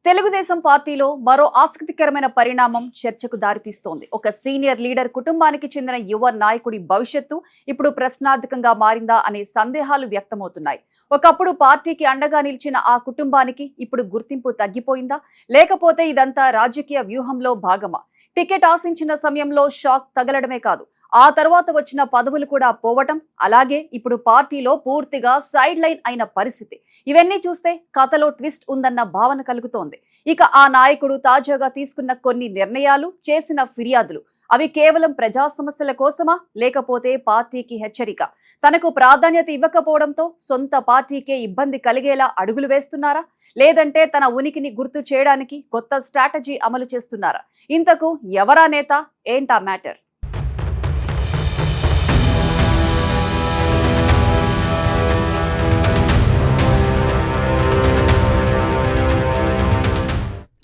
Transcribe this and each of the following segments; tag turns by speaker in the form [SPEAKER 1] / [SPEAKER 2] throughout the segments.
[SPEAKER 1] తెలుగుదేశం పార్టీలో మరో ఆసక్తికరమైన పరిణామం చర్చకు దారితీస్తోంది. ఒక సీనియర్ లీడర్ కుటుంబానికి చెందిన యువ నాయకుడి భవిష్యత్తు ఇప్పుడు ప్రశ్నార్థకంగా మారిందా అనే సందేహాలు వ్యక్తమవుతున్నాయి. ఒకప్పుడు పార్టీకి అండగా నిలిచిన ఆ కుటుంబానికి ఇప్పుడు గుర్తింపు తగ్గిపోయిందా, లేకపోతే ఇదంతా రాజకీయ వ్యూహంలో భాగమా? టికెట్ ఆశించిన సమయంలో షాక్ తగలడమే కాదు, ఆ తర్వాత వచ్చిన పదవులు కూడా పోవటం, అలాగే ఇప్పుడు పార్టీలో పూర్తిగా సైడ్ లైన్ అయిన పరిస్థితి, ఇవన్నీ చూస్తే కథలో ట్విస్ట్ ఉందన్న భావన కలుగుతోంది. ఇక ఆ నాయకుడు తాజాగా తీసుకున్న కొన్ని నిర్ణయాలు, చేసిన ఫిర్యాదులు, అవి కేవలం ప్రజా సమస్యల కోసమా, లేకపోతే పార్టీకి హెచ్చరిక? తనకు ప్రాధాన్యత ఇవ్వకపోవడంతో సొంత పార్టీకే ఇబ్బంది కలిగేలా అడుగులు వేస్తున్నారా, లేదంటే తన ఉనికిని గుర్తు చేయడానికి కొత్త స్ట్రాటజీ అమలు చేస్తున్నారా? ఇంతకు ఎవరా నేత, ఏంటా మ్యాటర్?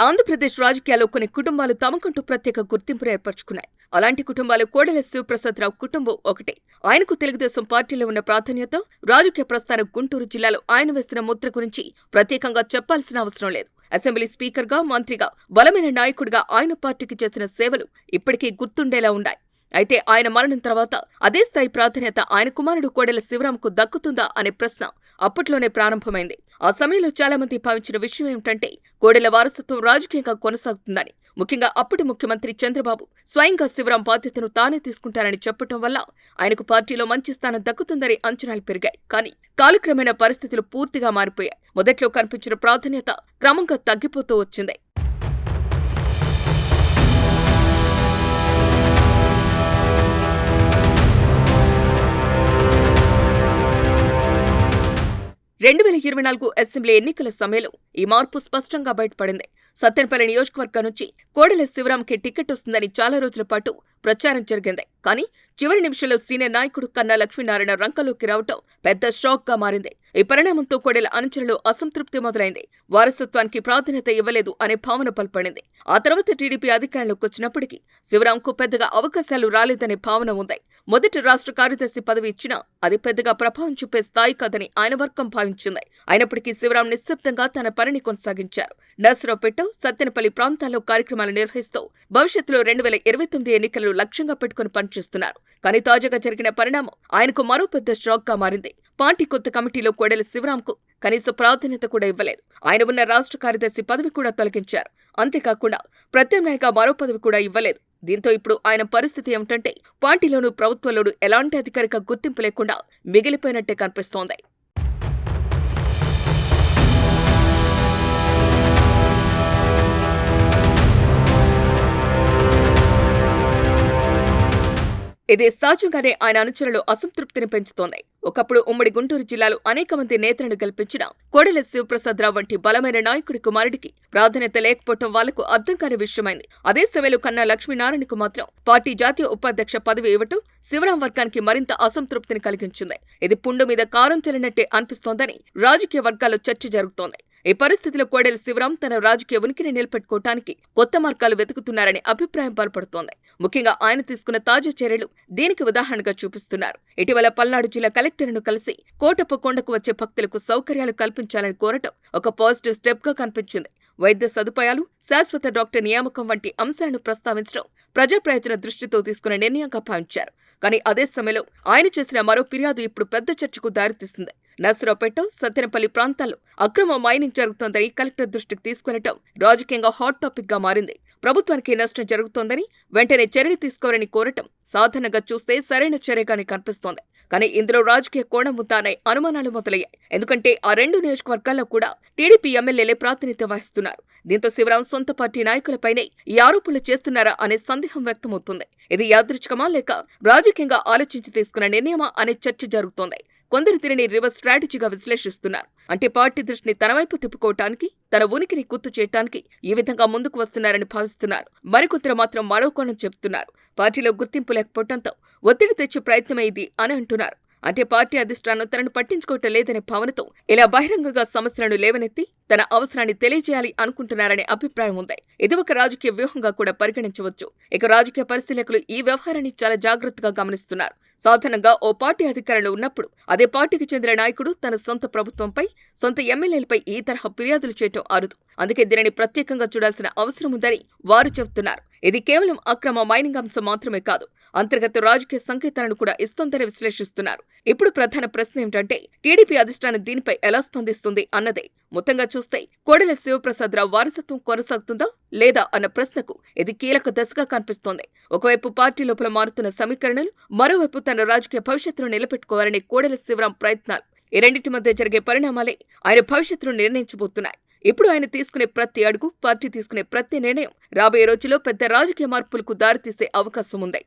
[SPEAKER 2] ఆంధ్రప్రదేశ్ రాజకీయాల్లో కొన్ని కుటుంబాలు తమకంటూ ప్రత్యేక గుర్తింపును ఏర్పరచుకున్నాయి. అలాంటి కుటుంబాలు కోడెల శివప్రసాదరావు కుటుంబం ఒకటి. ఆయనకు తెలుగుదేశం పార్టీలో ఉన్న ప్రాధాన్యత, రాజకీయ ప్రస్థానం గుంటూరు జిల్లాలో ఆయన వేసిన ముద్ర గురించి ప్రత్యేకంగా చెప్పాల్సిన అవసరం లేదు. అసెంబ్లీ స్పీకర్గా, మంత్రిగా, బలమైన నాయకుడిగా ఆయన పార్టీకి చేసిన సేవలు ఇప్పటికీ గుర్తుండేలా ఉన్నాయి. అయితే ఆయన మరణం తర్వాత అదే స్థాయి ప్రాధాన్యత ఆయన కుమారుడు కోడెల శివరాంకు దక్కుతుందా అనే ప్రశ్న అప్పట్లోనే ప్రారంభమైంది. ఆ సమయంలో చాలా మంది భావించిన విషయం ఏమిటంటే, కోడెల వారసత్వం రాజకీయంగా కొనసాగుతుందని. ముఖ్యంగా అప్పటి ముఖ్యమంత్రి చంద్రబాబు స్వయంగా శివరాం బాధ్యతను తానే తీసుకుంటారని చెప్పటం వల్ల ఆయనకు పార్టీలో మంచి స్థానం దక్కుతుందని అంచనాలు పెరిగాయి. కానీ కాలక్రమేణా పరిస్థితులు పూర్తిగా మారిపోయాయి. మొదట్లో కనిపించిన ప్రాధాన్యత క్రమంగా తగ్గిపోతూ వచ్చింది. 2024 అసెంబ్లీ ఎన్నికల సమయంలో ఈ మార్పు స్పష్టంగా బయటపడింది. సత్తెనపల్లి నియోజకవర్గం నుంచి కోడెల శివరాంకి టికెట్ వస్తుందని చాలా రోజుల పాటు ప్రచారం జరిగింది. కానీ చివరి నిమిషంలో సీనియర్ నాయకుడు కన్నా లక్ష్మీనారాయణ రంగంలోకి రావటం పెద్ద షాక్ గా మారింది. ఈ పరిణామంతో కోడెల అనుచరులు అసంతృప్తి మొదలైంది. వారసత్వానికి ప్రాధాన్యత ఇవ్వలేదు అనే భావన బలపడింది. ఆ తర్వాత టీడీపీ అధికారంలోకి వచ్చినప్పటికీ శివరాంకు పెద్దగా అవకాశాలు రాలేదనే భావన ఉంది. మొదటి రాష్ట్ర కార్యదర్శి పదవి ఇచ్చినా అది పెద్దగా ప్రభావం చూపే స్థాయి కాదని ఆయన వర్గం భావించింది. అయినప్పటికీ శివరాం నిశ్శబ్దంగా తన పనిని కొనసాగించారు. నర్సరావుపేట, సత్తెనపల్లి ప్రాంతాల్లో కార్యక్రమాలు నిర్వహిస్తూ భవిష్యత్తులో 2029 ఎన్నికలు లక్ష్యంగా పెట్టుకుని పనిచేస్తున్నారు. కానీ తాజాగా జరిగిన పరిణామం ఆయనకు మరో పెద్ద షాక్ గా మారింది. పార్టీ కొత్త కమిటీలో కోడెల శివరాంకు కనీస ప్రాధాన్యత కూడా ఇవ్వలేదు. ఆయన ఉన్న రాష్ట్ర కార్యదర్శి పదవి కూడా తొలగించారు. అంతేకాకుండా ప్రత్యామ్నాయంగా మరో పదవి కూడా ఇవ్వలేదు. దీంతో ఇప్పుడు ఆయన పరిస్థితి ఏమిటంటే, పార్టీలోనూ ప్రభుత్వంలోనూ ఎలాంటి అధికారిక గుర్తింపు లేకుండా మిగిలిపోయినట్టే కనిపిస్తోంది. ఇది సహజంగానే ఆయన అనుచరులు అసంతృప్తిని పెంచుతోంది. ఒకప్పుడు ఉమ్మడి గుంటూరు జిల్లాలో అనేక మంది నేతలను గెలిపించిన కోడెల శివప్రసాదరావు వంటి బలమైన నాయకుడి కుమారుడికి ప్రాధాన్యత లేకపోవడం వాళ్లకు అర్థం కాని విషయమైంది. అదే సమయంలో కన్నా లక్ష్మీనారాయణకు మాత్రం పార్టీ జాతీయ ఉపాధ్యక్ష పదవి ఇవ్వటం శివరాం వర్గానికి మరింత అసంతృప్తిని కలిగించింది. ఇది పుండు మీద కారం చెల్లినట్టే అనిపిస్తోందని రాజకీయ వర్గాల్లో చర్చ జరుగుతోంది. ఈ పరిస్థితిలో కోడెల శివరాం తన రాజకీయ ఉనికిని నిలబెట్టుకోవటానికి కొత్త మార్గాలు వెతుకుతున్నారనే అభిప్రాయం బలపడుతోంది. ముఖ్యంగా ఆయన తీసుకున్న తాజా చర్యలు దీనికి ఉదాహరణగా చూపిస్తున్నారు. ఇటీవల పల్నాడు జిల్లా కలెక్టర్ను కలిసి కోటప్ప కొండకు వచ్చే భక్తులకు సౌకర్యాలు కల్పించాలని కోరటం ఒక పాజిటివ్ స్టెప్ గా కనిపించింది. వైద్య సదుపాయాలు, శాశ్వత డాక్టర్ నియామకం వంటి అంశాలను ప్రస్తావించడం ప్రజా ప్రయోజన దృష్టితో తీసుకున్న నిర్ణయంగా భావించారు. కానీ అదే సమయంలో ఆయన చేసిన మరో ఫిర్యాదు ఇప్పుడు పెద్ద చర్చకు దారితీస్తుంది. నర్సరావుపేట, సత్తెనపల్లి ప్రాంతాల్లో అక్రమ మైనింగ్ జరుగుతోందని కలెక్టర్ దృష్టికి తీసుకెళ్లటం రాజకీయంగా హాట్ టాపిక్ గా మారింది. ప్రభుత్వానికి నష్టం జరుగుతోందని వెంటనే చర్యలు తీసుకోవాలని కోరటం సాధారణంగా చూస్తే సరైన చర్యగానే కనిపిస్తోంది. కానీ ఇందులో రాజకీయ కోణం ఉందనే అనుమానాలు మొదలయ్యాయి. ఎందుకంటే ఆ రెండు నియోజకవర్గాల్లో కూడా టీడీపీ ఎమ్మెల్యేలే ప్రాతినిధ్యం వహిస్తున్నారు. దీంతో శివరాం సొంత పార్టీ నాయకులపైనే ఈ ఆరోపణలు చేస్తున్నారా అనే సందేహం వ్యక్తమవుతుంది. ఇది యాదృచ్ఛికమా లేక రాజకీయంగా ఆలోచించి తీసుకున్న నిర్ణయమా అనే చర్చ జరుగుతోంది. కొందరు దీనిని రివర్స్ స్ట్రాటజీగా విశ్లేషిస్తున్నారు. అంటే పార్టీ దృష్టిని తన వైపు తిప్పుకోవటానికి, తన ఉనికిని గుర్తు చేయటానికి ఈ విధంగా ముందుకు వస్తున్నారని భావిస్తున్నారు. మరికొందరు మాత్రం మరో కోణం చెబుతున్నారు. పార్టీలో గుర్తింపు లేకపోవడంతో ఒత్తిడి తెచ్చే ప్రయత్నమే ఇది అని అంటున్నారు. అంటే పార్టీ అధిష్టానం తనను పట్టించుకోవటం లేదనే భావనతో ఇలా బహిరంగంగా సమస్యలను లేవనెత్తి తన అవసరాన్ని తెలియజేయాలి అనుకుంటున్నారనే అభిప్రాయం ఉంది. ఇది ఒక రాజకీయ వ్యూహంగా కూడా పరిగణించవచ్చు. ఇక రాజకీయ పరిశీలకులు ఈ వ్యవహారాన్ని చాలా జాగ్రత్తగా గమనిస్తున్నారు. సాధారణంగా ఓ పార్టీ అధికారంలో ఉన్నప్పుడు అదే పార్టీకి చెందిన నాయకుడు తన సొంత ప్రభుత్వంపై, సొంత ఎమ్మెల్యేలపై ఈ తరహా ఫిర్యాదులు చేయటం అరుదు. అందుకే దీనిని ప్రత్యేకంగా చూడాల్సిన అవసరం ఉందని వారు చెబుతున్నారు. ఇది కేవలం అక్రమ మైనింగ్ అంశం మాత్రమే కాదు, అంతర్గత రాజకీయ సంకేతాలను కూడా ఇస్తోందని విశ్లేషిస్తున్నారు. ఇప్పుడు ప్రధాన ప్రశ్న ఏమిటంటే టీడీపీ అధిష్టానం దీనిపై ఎలా స్పందిస్తుంది అన్నదే. మొత్తంగా చూస్తే కోడెల శివప్రసాదరావు వారసత్వం కొనసాగుతుందా లేదా అన్న ప్రశ్నకు ఇది కీలక దశగా కనిపిస్తోంది. ఒకవైపు పార్టీ లోపల మారుతున్న సమీకరణలు, మరోవైపు తన రాజకీయ భవిష్యత్తును నిలబెట్టుకోవాలనే కోడెల శివరాం ప్రయత్నాలు, ఈ రెండింటి మధ్య జరిగే పరిణామాలే ఆయన భవిష్యత్తును నిర్ణయించబోతున్నాయి. ఇప్పుడు ఆయన తీసుకునే ప్రతి అడుగు, పార్టీ తీసుకునే ప్రతి నిర్ణయం రాబోయే రోజుల్లో పెద్ద రాజకీయ మార్పులకు దారితీసే అవకాశం ఉంది.